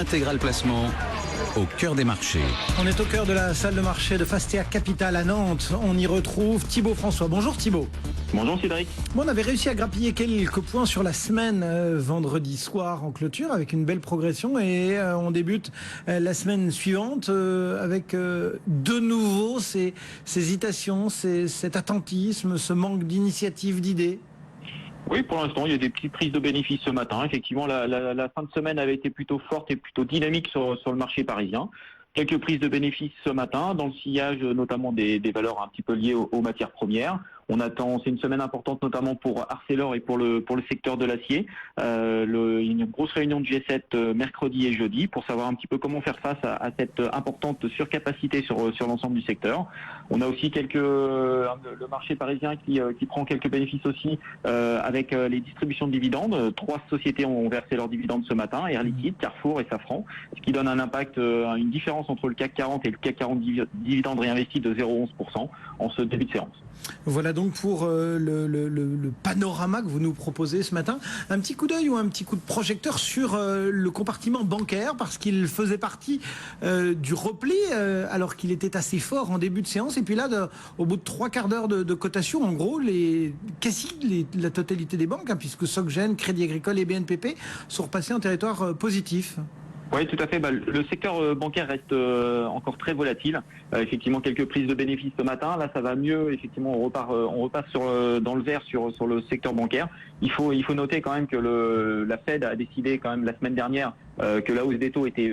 Intégral Placement, au cœur des marchés. On est au cœur de la salle de marché de Fastea Capital à Nantes. On y retrouve Thibaut François. Bonjour Thibaut. Bonjour Cédric. Bon, on avait réussi à grappiller quelques points sur la semaine vendredi soir en clôture avec une belle progression et on débute la semaine suivante avec de nouveau ces hésitations, cet attentisme, ce manque d'initiative, d'idées. Oui, pour l'instant, il y a des petites prises de bénéfices ce matin. Effectivement, la fin de semaine avait été plutôt forte et plutôt dynamique sur le marché parisien. Quelques prises de bénéfices ce matin, dans le sillage notamment des valeurs un petit peu liées aux matières premières. On attend, c'est une semaine importante notamment pour Arcelor et pour le secteur de l'acier. Une grosse réunion de G7 mercredi et jeudi pour savoir un petit peu comment faire face à cette importante surcapacité sur l'ensemble du secteur. On a aussi le marché parisien qui prend quelques bénéfices aussi avec les distributions de dividendes. 3 sociétés ont versé leurs dividendes ce matin, Air Liquide, Carrefour et Safran, ce qui donne un impact, une différence entre le CAC 40 et le CAC 40 dividendes réinvestis de 0,11% en ce début de séance. Voilà donc pour le panorama que vous nous proposez ce matin. Un petit coup d'œil ou un petit coup de projecteur sur le compartiment bancaire parce qu'il faisait partie du repli alors qu'il était assez fort en début de séance. Et puis là, au bout de 3/4 d'heure de cotation, en gros, quasi la totalité des banques, puisque SocGen, Crédit Agricole et BNPP sont repassés en territoire positif. Oui, tout à fait. Le secteur bancaire reste encore très volatile. Effectivement, quelques prises de bénéfices ce matin. Là, ça va mieux. Effectivement, on repasse dans le vert sur le secteur bancaire. Il faut noter quand même que la Fed a décidé quand même la semaine dernière que la hausse des taux était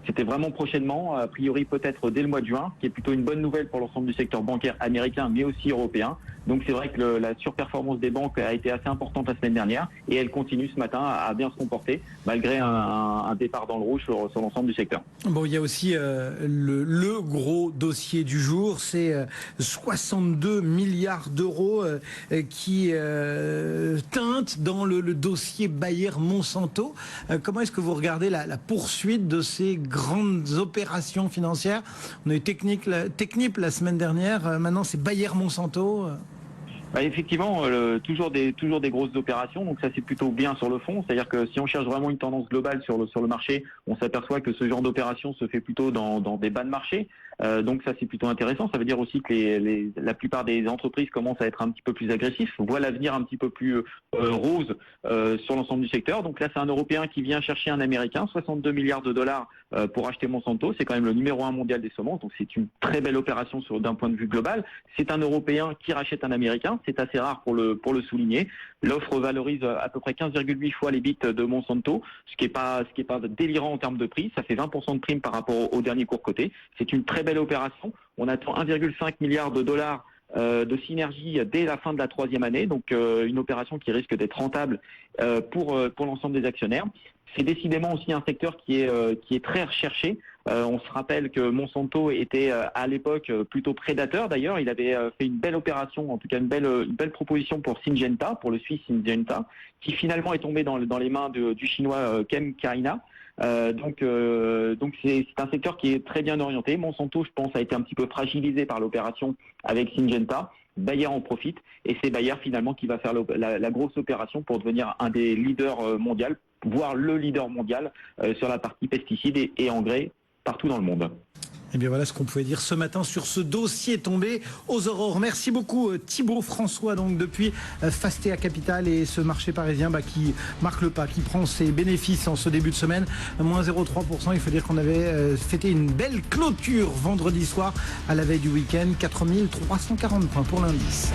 c'était vraiment prochainement, a priori peut-être dès le mois de juin, qui est plutôt une bonne nouvelle pour l'ensemble du secteur bancaire américain, mais aussi européen. Donc c'est vrai que la surperformance des banques a été assez importante la semaine dernière et elle continue ce matin à bien se comporter, malgré un départ dans le rouge sur l'ensemble du secteur. Bon, il y a aussi le gros dossier du jour, c'est 62 milliards d'euros qui teintent dans le dossier Bayer-Monsanto. Comment est-ce que vous regardez la poursuite de ces grandes opérations financières? On a eu Technip la semaine dernière, maintenant c'est Bayer-Monsanto. Effectivement, toujours des grosses opérations, donc ça c'est plutôt bien sur le fond. C'est-à-dire que si on cherche vraiment une tendance globale sur le marché, on s'aperçoit que ce genre d'opération se fait plutôt dans des bas de marché. Donc ça c'est plutôt intéressant. Ça veut dire aussi que la plupart des entreprises commencent à être un petit peu plus agressifs, voient l'avenir un petit peu plus rose sur l'ensemble du secteur. Donc là c'est un Européen qui vient chercher un Américain, 62 milliards de dollars pour acheter Monsanto. C'est quand même le numéro 1 mondial des semences, donc c'est une très belle opération d'un point de vue global. C'est un Européen qui rachète un Américain. C'est assez rare pour le souligner. L'offre valorise à peu près 15,8 fois les bits de Monsanto, ce qui est pas délirant en termes de prix. Ça fait 20% de prime par rapport au dernier cours coté. C'est une très belle opération. On attend 1,5 milliard de dollars de synergie dès la fin de la 3e année. Donc une opération qui risque d'être rentable pour l'ensemble des actionnaires. C'est décidément aussi un secteur qui est très recherché. On se rappelle que Monsanto était à l'époque plutôt prédateur. D'ailleurs, il avait fait une belle opération, en tout cas une belle proposition pour Syngenta, pour le Suisse Syngenta, qui finalement est tombé dans les mains du chinois Kem China. Donc c'est un secteur qui est très bien orienté. Monsanto, je pense, a été un petit peu fragilisé par l'opération avec Syngenta. Bayer en profite et c'est Bayer finalement qui va faire la grosse opération pour devenir un des leaders mondiaux, voire le leader mondial sur la partie pesticides et engrais partout dans le monde. Et bien voilà ce qu'on pouvait dire ce matin sur ce dossier tombé aux aurores. Merci beaucoup Thibaut François donc depuis Fastea Capital et ce marché parisien qui marque le pas, qui prend ses bénéfices en ce début de semaine, moins 0,3%. Il faut dire qu'on avait fêté une belle clôture vendredi soir à la veille du week-end, 4340 points pour l'indice.